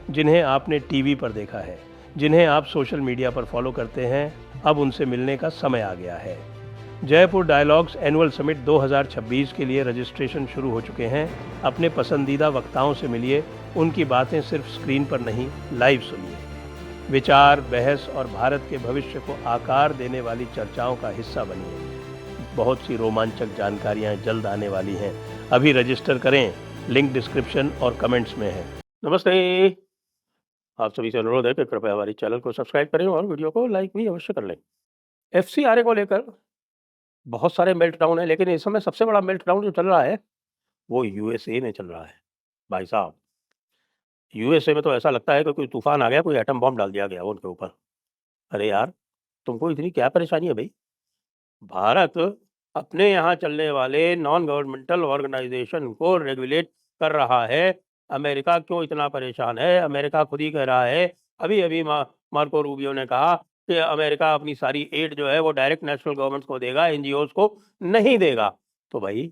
जिन्हें आपने टीवी पर देखा है, जिन्हें आप सोशल मीडिया पर फॉलो करते हैं, अब उनसे मिलने का समय आ गया है। जयपुर डायलॉग्स एनुअल समिट 2026 के लिए रजिस्ट्रेशन शुरू हो चुके हैं। अपने पसंदीदा वक्ताओं से मिलिए, उनकी बातें सिर्फ स्क्रीन पर नहीं, लाइव सुनिए। विचार, बहस और भारत के भविष्य को आकार देने वाली चर्चाओं का हिस्सा बनिए। बहुत सी रोमांचक जानकारियां जल्द आने वाली हैं। अभी रजिस्टर करें, लिंक डिस्क्रिप्शन और कमेंट्स में है। नमस्ते, आप सभी से अनुरोध है कि कृपया हमारे चैनल को सब्सक्राइब करें और वीडियो को लाइक भी अवश्य कर लें। एफसीआरए को लेकर बहुत सारे मेल्टडाउन है, लेकिन इस समय सबसे बड़ा मेल्टडाउन जो चल रहा है वो यूएसए में चल रहा है। भाई साहब, यूएसए में तो ऐसा लगता है कि कोई तूफान आ गया, कोई एटम बॉम्ब डाल दिया गया वो उनके ऊपर। अरे यार, तुमको इतनी क्या परेशानी है भाई? भारत अपने यहाँ चलने वाले नॉन गवर्नमेंटल ऑर्गेनाइजेशन को रेगुलेट कर रहा है। अमेरिका क्यों इतना परेशान है? अमेरिका खुद ही कह रहा है, अभी अभी मार्को रूबियो ने कहा कि अमेरिका अपनी सारी एड जो है वो डायरेक्ट नेशनल गवर्नमेंट को देगा, एनजीओ को नहीं देगा। तो भाई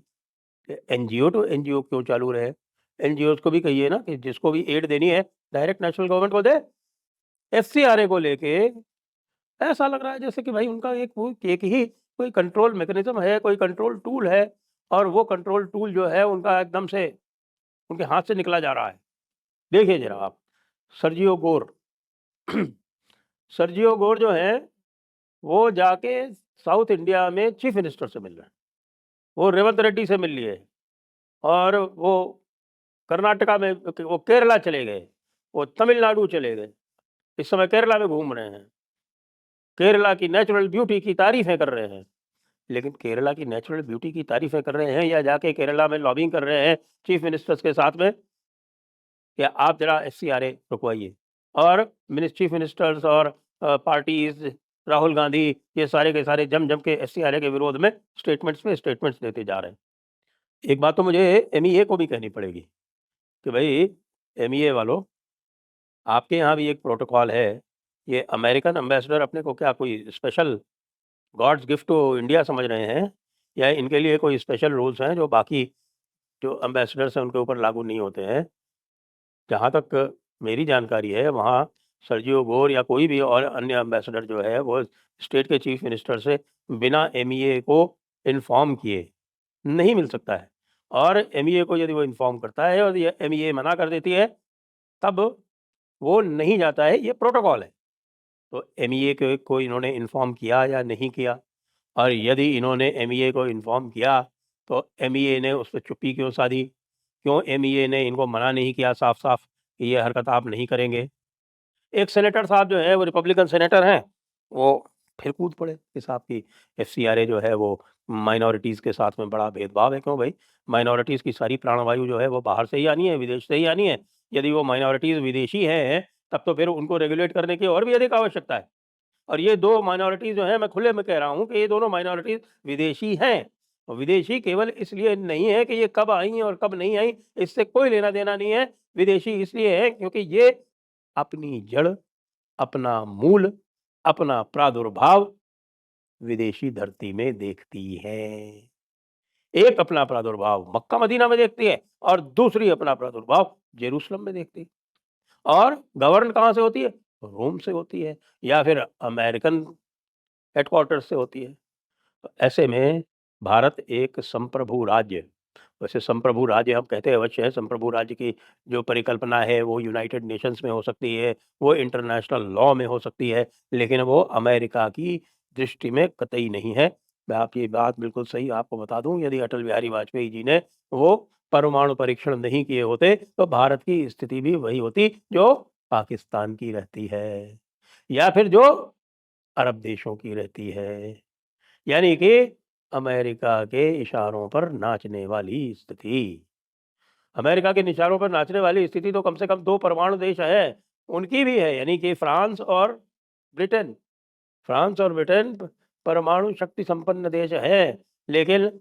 एनजीओ तो एनजीओ क्यों चालू रहे? एनजीओ को भी कहिए ना कि जिसको भी एड देनी है डायरेक्ट नेशनल गवर्नमेंट को दे। एफसीआरए को लेके ऐसा लग रहा है जैसे कि भाई उनका एक ही कोई कंट्रोल मैकेनिज्म है, कोई कंट्रोल टूल है, और वो कंट्रोल टूल जो है उनका एकदम से उनके हाथ से निकला जा रहा है। देखिए जरा आप, सर्जियो गोर सर्जियो गोर जो है वो जाके साउथ इंडिया में चीफ मिनिस्टर से मिल रहे हैं। वो रेवंत रेड्डी से मिल लिए, और वो कर्नाटका में, वो केरला चले गए, वो तमिलनाडु चले गए, इस समय केरला में घूम रहे हैं। केरला की नेचुरल ब्यूटी की तारीफें कर रहे हैं। लेकिन केरला की नेचुरल ब्यूटी की तारीफें कर रहे हैं या जाके केरला में लॉबिंग कर रहे हैं चीफ मिनिस्टर्स के साथ में, या आप जरा एफसीआरए रुकवाइए। और चीफ मिनिस्टर्स और पार्टीज, राहुल गांधी, ये सारे के सारे जम जम के एफसीआरए के विरोध में स्टेटमेंट्स पे स्टेटमेंट्स देते जा रहे हैं। एक बात तो मुझे एमईए को भी कहनी पड़ेगी कि भाई एमईए वालों, आपके यहाँ भी एक प्रोटोकॉल है। ये अमेरिकन एम्बेसडर अपने को क्या कोई special God's gift to India समझ रहे हैं, या इनके लिए कोई स्पेशल रूल्स हैं जो बाकी जो एम्बेसडर्स हैं उनके ऊपर लागू नहीं होते हैं? जहाँ तक मेरी जानकारी है, वहाँ सर्जियो गोर या कोई भी और अन्य एम्बेसडर जो है वो स्टेट के चीफ मिनिस्टर से बिना एमईए को इन्फॉर्म किए नहीं मिल सकता है। और एमईए को यदि वो इन्फॉर्म करता है और ये एमईए मना कर देती है, तब वो नहीं जाता है। ये प्रोटोकॉल है। तो एमईए को इन्होंने इन्फॉर्म किया या नहीं किया? और यदि इन्होंने एमईए को इन्फॉर्म किया, तो एमईए ने उस पे चुप्पी क्यों साधी? क्यों एमईए ने इनको मना नहीं किया साफ-साफ कि ये हरकत आप नहीं करेंगे? एक सेनेटर साहब जो हैं, वो रिपब्लिकन सेनेटर हैं, वो फिर कूद पड़े कि साहब की एफसीआरए जो है वो माइनॉरिटीज़ के साथ में बड़ा भेदभाव है। क्यों भाई? माइनॉरिटीज़ की सारी प्राणवायु जो है वो बाहर से ही आनी है, विदेश से ही आनी है। यदि वो माइनॉरिटीज़ विदेशी हैं, तब तो फिर उनको रेगुलेट करने की और भी अधिक आवश्यकता है। और ये 2 माइनॉरिटीज़ जो हैं, मैं खुले में कह रहा हूँ कि ये दोनों माइनॉरिटीज़ विदेशी हैं। और विदेशी केवल इसलिए नहीं है कि ये कब आई और कब नहीं आई, इससे कोई लेना-देना नहीं है। विदेशी इसलिए हैं क्योंकि ये अपनी जड़, अपना मूल, अपना प्रादुर्भाव विदेशी धरती में देखती हैं। एक अपना प्रादुर्भाव मक्का मदीना में देखती है और दूसरी अपना प्रादुर्भाव जेरूसलम में देखती है। और गवर्न कहाँ से होती है? रोम से होती है, या फिर अमेरिकन हेडक्वार्टर से होती है। तो ऐसे में भारत एक संप्रभु राज्य, वैसे संप्रभु राज्य हम कहते अवश्य हैं, संप्रभु राज्य की जो परिकल्पना है वो यूनाइटेड नेशंस में हो सकती है, वो इंटरनेशनल लॉ में हो सकती है, लेकिन वो अमेरिका की दृष्टि में कतई नहीं है। मैं आप ये बात बिल्कुल सही आपको बता दूं, यदि अटल बिहारी वाजपेयी जी ने वो परमाणु परीक्षण नहीं किए होते, तो भारत की स्थिति भी वही होती जो पाकिस्तान की रहती है, या फिर जो अरब देशों की रहती है। यानी कि अमेरिका के इशारों पर नाचने वाली स्थिति। अमेरिका के इशारों पर नाचने वाली स्थिति तो कम से कम 2 परमाणु देश हैं, उनकी भी है, यानी कि फ्रांस और ब्रिटेन। फ्रांस और ब्रिटेन परमाणु शक्ति संपन्न देश हैं, लेकिन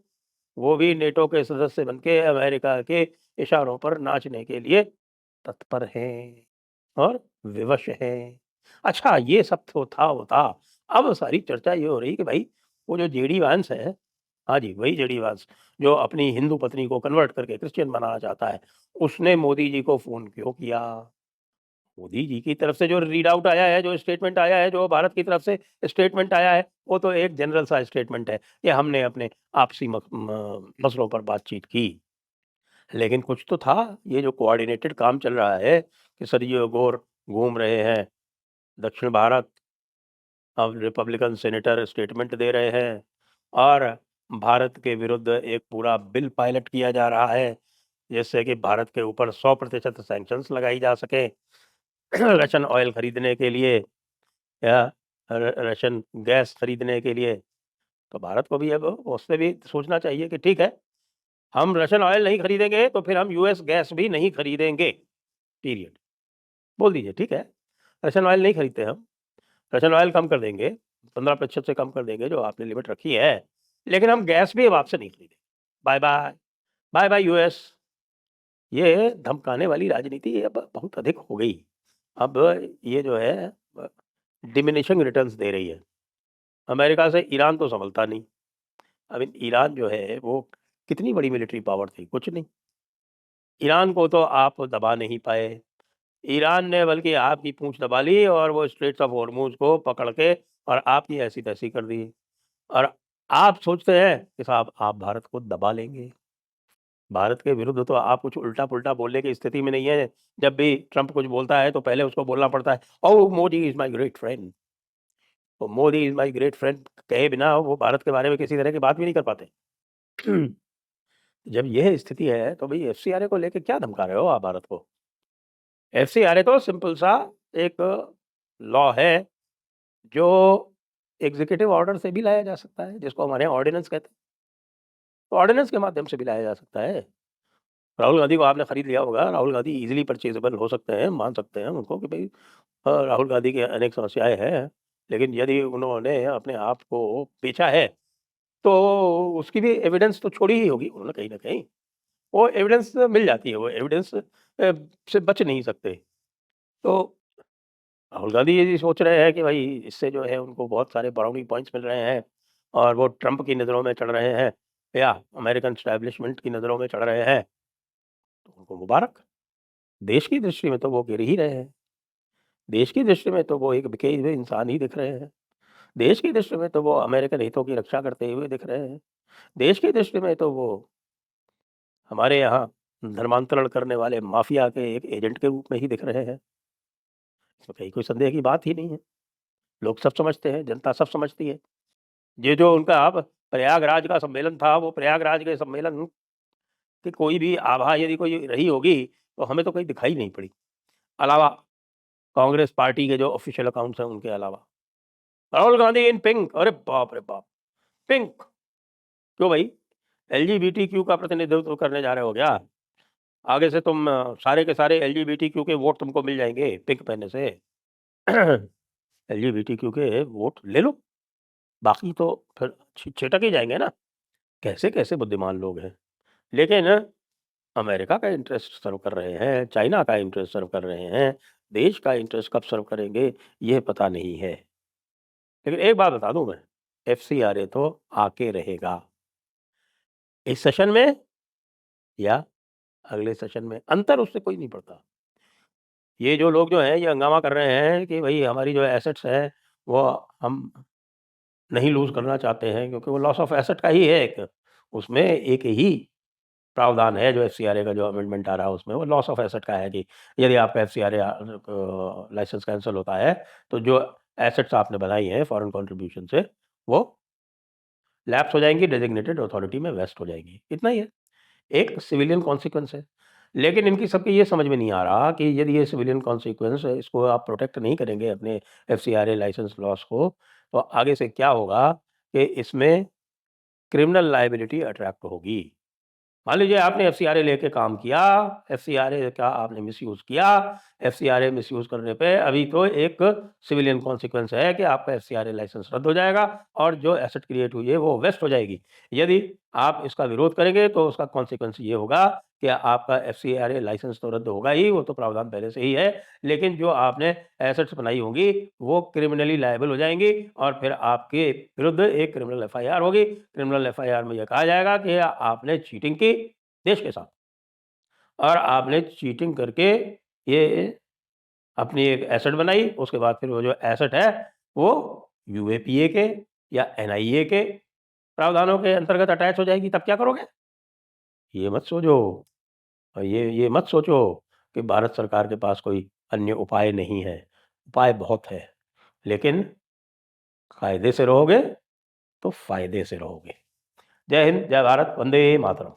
वो भी नेटो के सदस्य बन के अमेरिका के इशारों पर नाचने के लिए तत्पर हैं और विवश हैं। अच्छा, ये सब तो था वो था। अब सारी चर्चा ये हो रही कि भाई वो जो जेडी वांस है, हाँ जी, वही जेडी वांस जो अपनी हिंदू पत्नी को कन्वर्ट करके क्रिश्चियन बनाना चाहता है, उसने मोदी जी को फ़ोन क्यों किया? मोदी जी की तरफ से जो रीड आउट आया है, जो स्टेटमेंट आया है, जो भारत की तरफ से स्टेटमेंट आया है, वो तो एक जनरल सा स्टेटमेंट है कि हमने अपने आपसी मसलों पर बातचीत की। लेकिन कुछ तो था, ये जो कोऑर्डिनेटेड काम चल रहा है कि सर्जियो गोर घूम रहे हैं दक्षिण भारत, अब रिपब्लिकन सेनेटर स्टेटमेंट दे रहे हैं और भारत के विरुद्ध एक पूरा बिल पायलट किया जा रहा है, जिससे कि भारत के ऊपर 100% सैंक्शंस लगाई जा सके रशियन ऑयल खरीदने के लिए या रशियन गैस खरीदने के लिए। तो भारत को भी अब उससे भी सोचना चाहिए कि ठीक है, हम रशियन ऑयल नहीं खरीदेंगे तो फिर हम यूएस गैस भी नहीं खरीदेंगे, पीरियड। बोल दीजिए ठीक है, रशियन ऑयल नहीं खरीदते हम, रशियन ऑयल कम कर देंगे, 15% से कम कर देंगे जो आपने लिमिट रखी है, लेकिन हम गैस भी अब आपसे नहीं खरीदेंगे। Bye-bye, bye-bye US. ये धमकाने वाली राजनीति अब बहुत अधिक हो गई। अब ये जो है डिमिनिशिंग रिटर्न्स दे रही है। अमेरिका से ईरान तो संभलता नहीं। अब ईरान जो है वो कितनी बड़ी मिलिट्री पावर थी, कुछ नहीं। ईरान को तो आप दबा नहीं पाए। ईरान ने बल्कि आपकी पूँछ दबा ली और वो स्ट्रेट्स ऑफ हॉर्मूज़ को पकड़ के और आपकी ऐसी-तैसी कर दी। और आप सोचते हैं कि साहब आप भारत को दबा लेंगे। भारत के विरुद्ध तो आप कुछ उल्टा-पुल्टा बोलने की स्थिति में नहीं है। जब भी ट्रंप कुछ बोलता है तो पहले उसको बोलना पड़ता है, oh! Modi is my great friend. तो Modi is my great friend कहे बिना वो भारत के बारे में किसी तरह की बात भी नहीं कर पाते। जब यह स्थिति है तो भई एफसीआरए को लेके क्या धमका रहे हो आप भारत को? एफसीआरए तो सिंपल सा एक लॉ है जो एग्ज़ीक्यूटिव ऑर्डर से भी लाया जा सकता है, जिसको हमारे यहाँ ऑर्डिनेंस कहते हैं। तो ऑर्डिनेंस के माध्यम से भी लाया जा सकता है। राहुल गांधी को आपने खरीद लिया होगा, राहुल गांधी ईज़िली परचेज़ेबल हो सकते हैं, मान सकते हैं उनको कि भई राहुल गांधी की अनेक समस्याएँ हैं, लेकिन यदि उन्होंने अपने आप को बेचा है, तो उसकी भी एविडेंस तो छोड़ी ही होगी उन्होंने कहीं न कहीं। वो एविडेंस मिल जाती है, वो एविडेंस से बच नहीं सकते। तो राहुल गांधी ये सोच रहे हैं कि भाई इससे जो है उनको बहुत सारे ब्राउनी पॉइंट्स मिल रहे हैं और वो ट्रंप की नज़रों में चढ़ रहे हैं या अमेरिकन एस्टैब्लिशमेंट की नज़रों में चढ़ रहे हैं, तो उनको मुबारक। देश की दृष्टि में तो वो गिर ही रहे हैं। देश की दृष्टि में तो वो एक बिके हुए इंसान ही दिख रहे हैं। देश की दृष्टि में तो वो अमेरिकन हितों की रक्षा करते हुए दिख रहे हैं। देश की दृष्टि में तो वो हमारे यहाँ धर्मांतरण करने वाले माफिया के एक एजेंट के रूप में ही दिख रहे हैं। इसमें कहीं कोई संदेह की बात ही नहीं है। लोग सब समझते हैं, जनता सब समझती है। ये जो उनका अब प्रयागराज का सम्मेलन था, वो प्रयागराज के सम्मेलन की कोई भी आभा यदि कोई रही होगी, तो हमें तो कहीं दिखाई नहीं पड़ी। अलावा कांग्रेस पार्टी के जो ऑफ़िशियल अकाउंट्स हैं, उनके अलावा। राहुल गांधी इन पिंक, अरे बाप रे बाप! पिंक, क्यों भई? एलजीबीटीक्यू का प्रतिनिधित्व करने जा रहे हो क्या? आगे से तुम सारे के सारे एलजीबीटीक्यू के वोट तुमको मिल जाएँगे पिंक पहनने से। एलजीबीटीक्यू के वोट ले लो, बाकी तो फिर छिटक ही जाएँगे ना। कैसे-कैसे बुद्धिमान लोग हैं। लेकिन अमेरिका का इंटरेस्ट सर्व कर रहे हैं, चाइना का इंटरेस्ट सर्व कर रहे हैं, देश का इंटरेस्ट कब सर्व करेंगे, ये पता नहीं है। लेकिन एक बात बता दूँ मैं, एफसीआरए तो आके रहेगा। इस सेशन में या अगले सेशन में, अंतर उससे कोई नहीं पड़ता। ये जो लोग जो हैं, ये हंगामा कर रहे हैं कि भई हमारी जो एसेट्स हैं, वो हम नहीं लूज़ करना चाहते हैं क्योंकि वो लॉस ऑफ एसेट का ही है एक। उसमें एक ही प्रावधान है जो एफसीआरए का जो अमेंडमेंट आ रहा है उसमें, वो लॉस ऑफ एसेट का है कि यदि आपका एफसीआरए लाइसेंस कैंसल होता है, तो जो एसेट्स आपने बनाई हैं फॉरेन कंट्रीब्यूशन से, वो लैप्स हो जाएँगी, डेज़िग्नेटेड अथॉरिटी में वेस्ट हो जाएँगी। इतना ही है। एक सिविलियन कॉन्सिक्वेंस है। लेकिन इनकी सबकी ये समझ में नहीं आ रहा कि यदि ये सिविलियन कॉन्सिक्वेंस है, इसको आप प्रोटेक्ट नहीं करेंगे अपने एफसीआरए लाइसेंस लॉस को, तो आगे से क्या होगा कि इसमें क्रिमिनल लायबिलिटी अट्रैक्ट होगी। मान लीजिए आपने एफसीआरए लेके काम किया, एफसीआरए का आपने मिसयूज़ किया, एफसीआरए मिसयूज़ करने पे अभी तो एक सिविलियन कॉन्सिक्वेंस है कि आपका एफसीआरए लाइसेंस रद्द हो जाएगा और जो एसेट क्रिएट हुई है वो वेस्ट हो जाएगी। यदि आप इसका विरोध करेंगे तो उसका कॉन्सिक्वेंस ये होगा कि आपका एफसीआरए लाइसेंस तो रद्द होगा ही, वो तो प्रावधान पहले से ही है, लेकिन जो आपने एसेट्स बनाई होंगी वो क्रिमिनली लायबल हो जाएँगी और फिर आपके विरुद्ध एक क्रिमिनल एफआईआर होगी। क्रिमिनल एफआईआर में ये कहा जाएगा कि आपने चीटिंग की देश के साथ और आपने चीटिंग करके ये अपनी एक एसेट बनाई, उसके बाद फिर वो जो एसेट है वो यूएपीए के या एनआईए के प्रावधानों के अंतर्गत अटैच हो जाएगी, तब क्या करोगे? ये मत सोचो, और ये मत सोचो कि भारत सरकार के पास कोई अन्य उपाय नहीं है। उपाय बहुत है, लेकिन कायदे से रहोगे तो फायदे से रहोगे। जय हिंद, जय भारत, वंदे मातरम।